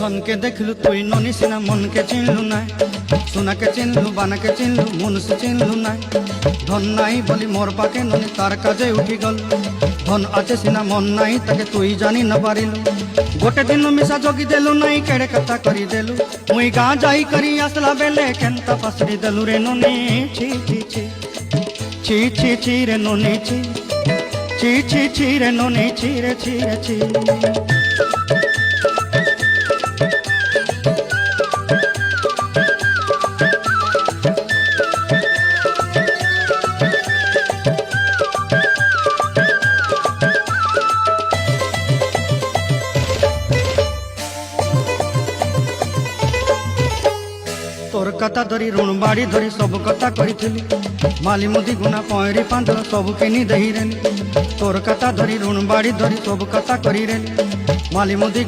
ধনকে দেখলু তুই ননি সিনা মনকে চিনলু নাই, সোনাকে চিনলু বানাকে চিনলু মনুষ্য চিনলু নাই। ধন নাই বলি মোর পাকে ননি তার কাজে উঠি গল, ধন আছে সিনা মন নাই তাকে তুই জানি না পারিলু। গোটে দিন মিশা জগি দেলু নাই কেড়ে কথা করি দেলু, মুই গাঁ যাই করি আসলা বেলে কেনতা পাসড়ি দেলু রে ননি। ছি ছি ছি ছি ছি ছি রে ননি ছি ছি ছি ছি রে ননি ছি রে ছি রে ছি। তোর কথা ধরি ঋণ বাড়ি ধরি সব কথা কইছিলি, মালি মুদি গুনা পয়রি পাঁদল সবু কিনি দেহি রেলি। তোর কথা ধরি ঋণ বাড়ি ধরি সব কথা করি রেলি, মালি মুদি